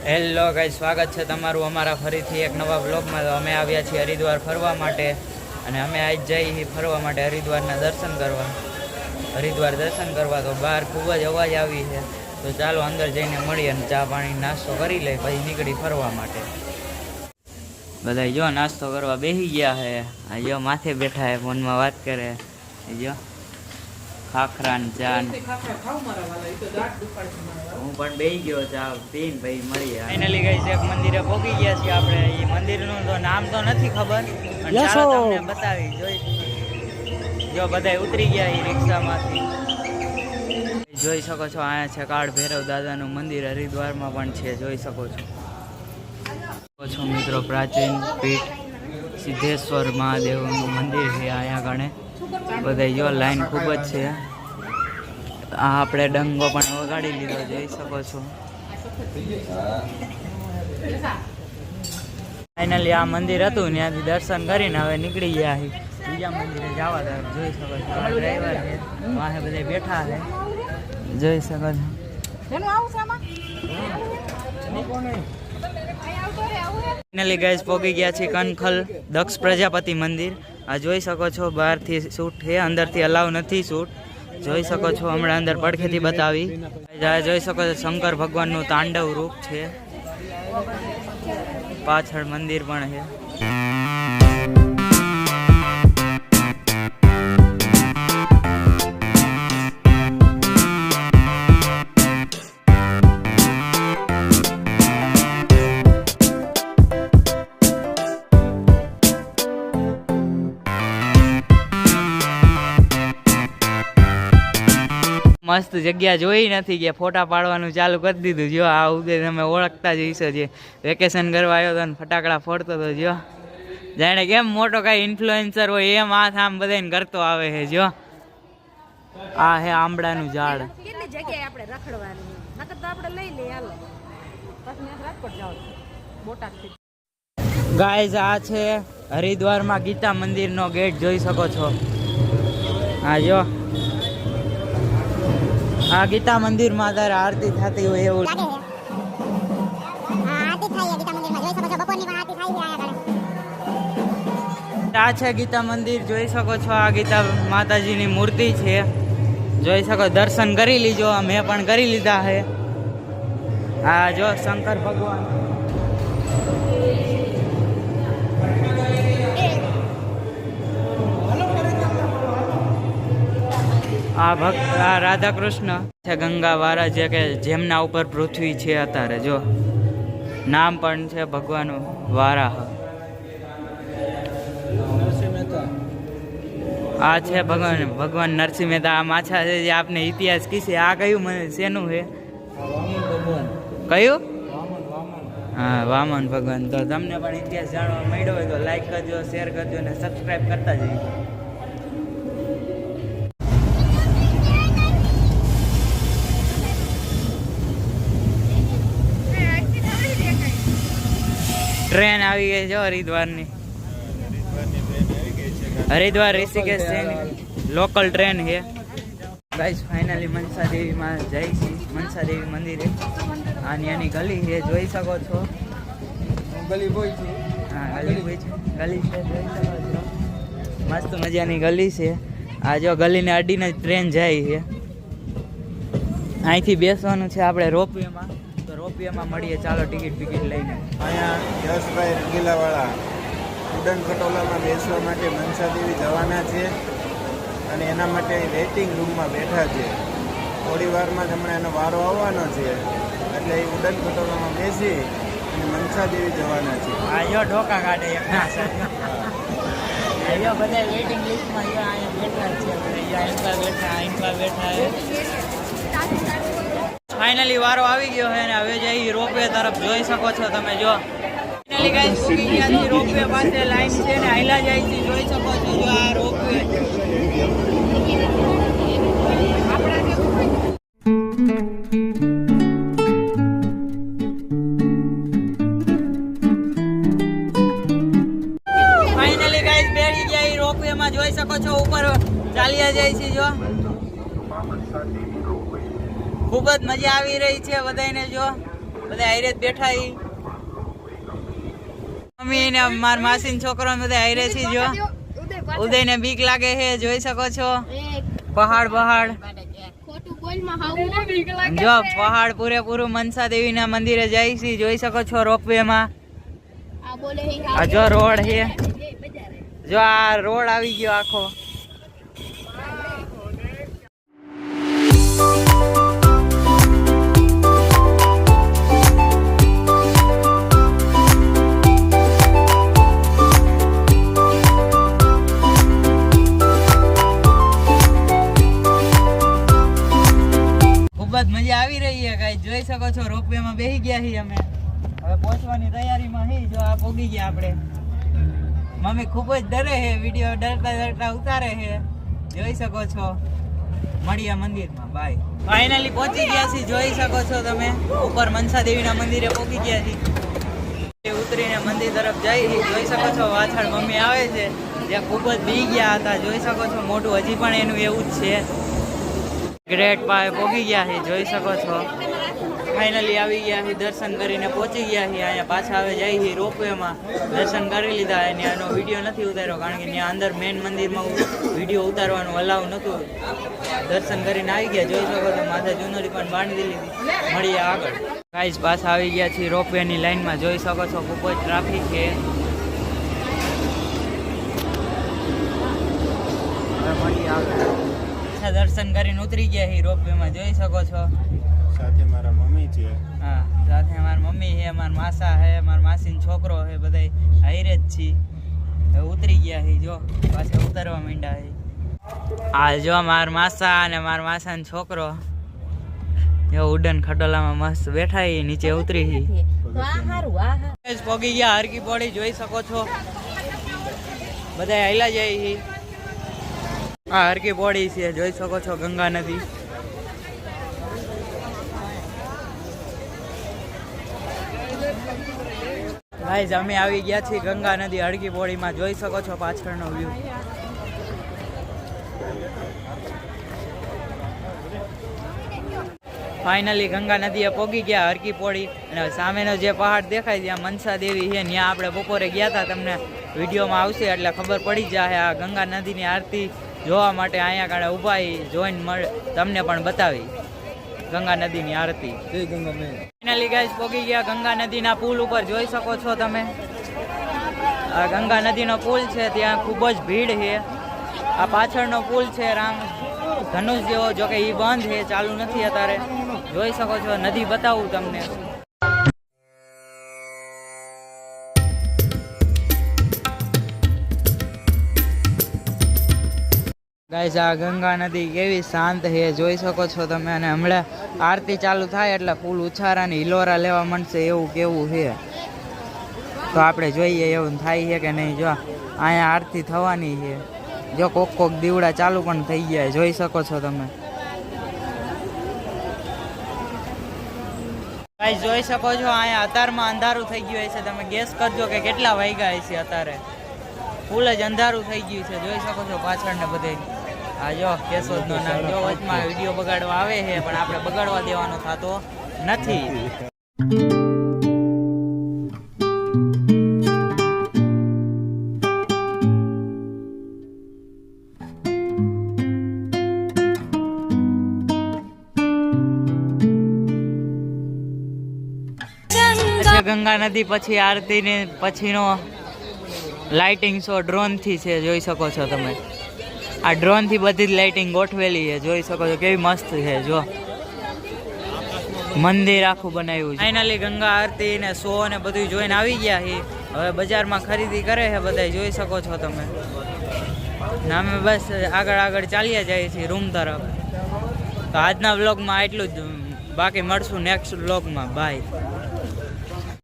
Hello guys, સ્વાગત છે તમારું અમારા ફરીથી એક નવા બ્લોગમાં. તો અમે આવ્યા છીએ હરિદ્વાર ફરવા માટે અને અમે આજ જઈ ફરવા માટે હરિદ્વારના દર્શન કરવા. હરિદ્વાર દર્શન કરવા તો બહાર ખૂબ જ અવાજ આવી છે. તો ચાલો અંદર જઈને મળીએ અને ચા પાણી નાસ્તો કરી લઈ, પછી નીકળી ફરવા માટે. બધા જો નાસ્તો કરવા બેસી ગયા છે. આ જો માથે બેઠા છે, ફોનમાં વાત કરે. જો ખાખરા ને ચા, હું પણ બેસી ગયો ચા પીને ભાઈ મળીએ. ફાઇનલી ગાઈસ એક મંદિરે પહોંચી ગયા છીએ આપણે. એ મંદિરનું તો નામ તો નથી ખબર, પણ ચાલો તમને બતાવી. જો બધા ઉતરી ગયા એ રિક્ષામાંથી. જોઈ શકો છો અહીંયા છે કાળ ભૈરવ દાદાનું મંદિર, હરિદ્વારમાં પણ છે, જોઈ શકો છો મિત્રો. પ્રાચીન પીઠ સિદ્ધેશ્વર મહાદેવનું મંદિર છે અહીંયા ગણે. બધા જો લાઈન ખૂબ જ છે. આ આપણે ડંગો પણ વગાડી લીધો, જોઈ શકો છો. ફાઇનલી આ મંદિર હતું, ત્યાંથી દર્શન કરીને હવે નીકળી ગયા બીજા મંદિરે જવા તરફ. જોઈ શકો છો ડ્રાઈવર છે, વાહે બધા બેઠા છે, જોઈ શકો છો. ફાઇનલી ગાઈસ પહોંચી ગયા છીએ કનખલ દક્ષ પ્રજાપતિ મંદિર. આ જોઈ શકો છો બહારથી શૂટ છે, અંદરથી અલાવ નથી શૂટ. જોઈ શકો છો, હમણાં અંદર પડખેથી બતાવી. જોઈ શકો છો શંકર ભગવાનનું તાંડવ રૂપ છે. પાછળ મંદિર પણ છે. મસ્ત જગ્યા જોઈ નથી કે ફોટા પાડવાનું ચાલુ કરી દીધું. જો આ ઉદય તમે ઓળખતા જ હશો, જે વેકેશન કરવા આવ્યો હતો ને ફટાકડા ફોડતો હતો. જો જાણે કેમ મોટો કાંઈ ઇન્ફ્લુએન્સર હોય એમ હાથ આમ બધાને કરતો આવે છે. જો આ હે આંબળાનું ઝાડ. ગાઈઝ આ છે હરિદ્વારમાં ગીતા મંદિરનો ગેટ, જોઈ શકો છો. હા જો આ ગીતા મંદિરમાં અત્યારે આરતી થતી હોય એવું આ છે ગીતા મંદિર, જોઈ શકો છો. આ ગીતા માતાજીની મૂર્તિ છે, જોઈ શકો. દર્શન કરી લીજો, મેં પણ કરી લીધા છે. આ જો શંકર ભગવાન. આ રાધા કૃષ્ણ છે, ગંગા વારા, જે કે જેમના ઉપર પૃથ્વી છે અત્યારે. જો નામ પણ છે ભગવાન વારાહ. આ છે ભગવાન નરસિંહ મહેતા. આ માછા છે જે આપને ઇતિહાસ કીશે. આ કયું શેનું છે? કયું? હા, વામન ભગવાન. તો તમને પણ ઇતિહાસ જાણવા મળ્યો હોય તો લાઈક કરજો, શેર કરજો અને સબસ્ક્રાઈબ કરતા જજો. ટ્રેન આવી ગઈ છે હરિદ્વારની. હરિદ્વાર ઋષિકેશ લોકલ ટ્રેન છે. ગાઈસ ફાઇનલી મનસા દેવીમાં જઈ છીએ, મનસા દેવી મંદિરે. આ ત્યાંની ગલી છે, જોઈ શકો છો. ગલી બોય છે. હા, ગલી બોય છે. ગલી છે, જોઈ શકો છો. મસ્ત મજાની ગલી છે. આ જો ગલીને અડીને ટ્રેન જાય છે. અહીંથી બેસવાનું છે આપણે રોપવેમાં. રોપિયામાં મળીએ, ચાલો ટિકિટ લઈને. અહીંયા યશભાઈ રંગીલાવાળા ઉડન ખટોલામાં બેસવા માટે મનસા દેવી જવાના છે અને એના માટે વેઇટિંગ રૂમમાં બેઠા છે. થોડી વારમાં જ હમણાં એનો વારો આવવાનો છે, એટલે એ ઉડન ખટોલામાં બેસી અને મનસા દેવી જવાના છે. આ જો ઢોકા કાઢે અહીંયા બધા વેઇટિંગ લિસ્ટમાં અહીંયા બેઠા છે. ફાઇનલી વારો આવી ગયો છે અને હવે જઈ રોપવે તરફ. જોઈ શકો છો તમે. જો ફાઇનલી ગાઈસ પૂરી ગયા છે રોપવે પાસે. લાઈન છે ને હાઈલા જાય છે, જોઈ શકો છો. જો આ રોપવે. ફાઇનલી ગાઈસ બેઠી ગયા રોપવે માં, જોઈ શકો છો. ઉપર ચાલ્યા જાય છે. જો ખૂબ જ મજા આવી રહી છે બધાને. જો બધા હારે જ બેઠા ઈ મમ્મી ને માર માસી છોકરો બધા હારે છે જો ઉદય ને બીક લાગે છે જોઈ શકો છો પહાડ જો પહાડ પૂરેપૂરું મનસા દેવી ના મંદિરે જાય છે જોઈ શકો છો રોપવે માં આ જો રોડ છે જો આ રોડ આવી ગયો આખો મજા આવી રહી છે ગાઈસ જોઈ શકો છો રોપવે માં બેસી ગયા છીએ અમે હવે પહોંચવાની તૈયારીમાં હી જો આ પોગી ગયા આપણે મમ્મી ખૂબ જ ડરે છે વિડિયો ડરતા ઉતારે છે જોઈ શકો છો મળીએ મંદિરમાં બાય ફાઇનલી પહોંચી ગયા છીએ જોઈ શકો છો તમે ઉપર મનસા દેવીના મંદિરે પહોંચી ગયા છીએ ઉતરીને મંદિર તરફ જઈ જોઈ શકો છો પાછળ મમ્મી આવે છે જે ખૂબ જ બી ગયા હતા જોઈ શકો છો મોટું હજી પણ એનું એવું જ છે ગ્રેટ પાસે પહોંચી ગયા છે જોઈ શકો છો ફાઇનલી આવી ગયા છે દર્શન કરીને પહોંચી ગયા છે અહીંયા પાછા હવે જાય છે રોપવેમાં દર્શન કરી લીધા અને એનો વિડીયો નથી ઉતાર્યો કારણ કે ત્યાં અંદર મેઇન મંદિરમાં વિડીયો ઉતારવાનું અલાવ નહોતું દર્શન કરીને આવી ગયા જોઈ શકો છો માથે ચુનરી પણ બાંધી લીધી મળીએ આગળ ગાઈસ પાછા આવી ગયા છીએ રોપવેની લાઈનમાં જોઈ શકો છો ખૂબ જ ટ્રાફિક છે મળીએ આગળ દર્શન કરીને ઉતરી ગયા હી રોપવે માં જોઈ શકો છો સાથે મારા મમ્મી છે હા સાથે મારા મમ્મી છે મારા માસા છે મારા માસીનો છોકરો છે બધાય હાઈરે જ છી હવે ઉતરી ગયા હી જો પાછા ઉતરવા માંડ્યા હી આ જો મારા માસા અને મારા માસાનો છોકરો જો ઉડન ખટોલામાં મસ્ત બેઠા હી નીચે ઉતરી હી પોગી ગયા હરકી પોડી જોઈ શકો છો બધાય હાઈલા જાય હી આ હરકી બોડી છે જોઈ શકો છો ગંગા નદી ગાઈસ અમે આવી ગયા છીએ ગંગા નદી હરકી બોડીમાં જોઈ શકો છો પાછળનો વ્યૂ ફાઇનલી ગંગા નદીએ પહોંચી ગયા હરકી પોડી અને સામેનો જે પહાડ દેખાય ત્યાં મનસા દેવી છે ત્યાં આપણે બપોરે ગયા હતા તમને વિડીયોમાં આવશે એટલે ખબર પડી જાય આ ગંગા નદીની આરતી જોવા માટે અહીંયા કારણે ઊભા જોઈને મળે તમને પણ બતાવી ગંગા નદીની આરતી ફાઇનલી ગાઈસ પહોંચી ગયા ગંગા નદીના પુલ ઉપર જોઈ શકો છો તમે આ ગંગા નદીનો પુલ છે ત્યાં ખૂબ જ ભીડ છે આ પાછળનો પુલ છે રામ ધનુષ જેવો જો કે એ બંધ છે ચાલુ નથી અત્યારે જોઈ શકો છો નદી બતાવું તમને ગાઈસ આ ગંગા નદી કેવી શાંત છે જોઈ શકો છો તમે અને હમણાં આરતી ચાલુ થાય એટલે ફૂલ ઉછારા ને હિલોરા લેવા માંડશે એવું કેવું છે તો આપણે જોઈએ એવું થાય છે કે નહીં જો અહીંયા આરતી થવાની છે જો કોક દીવડા ચાલુ પણ થઈ ગયા જોઈ શકો છો તમે ગાઈસ જોઈ શકો છો અહીંયા અત્યારમાં અંધારું થઈ ગયું છે તમે ગેસ કરજો કે કેટલા વાગ્યા છે અત્યારે ફૂલ જ અંધારું થઈ ગયું છે જોઈ શકો છો પાછળ ને બધે આ જો કેશોદનો નામ જો વચમાં વિડીયો બગાડવા આવે છે પણ આપણે બગાડવા દેવાનો થતો નથી ગંગા નદી પછી આરતી ને પછીનો લાઇટિંગ શો ડ્રોન થી છે જોઈ શકો છો તમે આ ડ્રોન થી બધી જ લાઇટિંગ ગોઠવેલી છે જોઈ શકો છો કેવી મસ્ત છે જો મંદિર આખું બનાવ્યું છે ફાઇનલી ગંગા આરતી ને શો ને બધું જોઈને આવી ગયા છે હવે બજારમાં ખરીદી કરે છે બધા જોઈ શકો છો તમે અમે બસ આગળ ચાલ્યા જઈએ છીએ રૂમ તરફ તો આજના વ્લોગમાં એટલું જ બાકી મળશું નેક્સ્ટ વ્લોગમાં બાય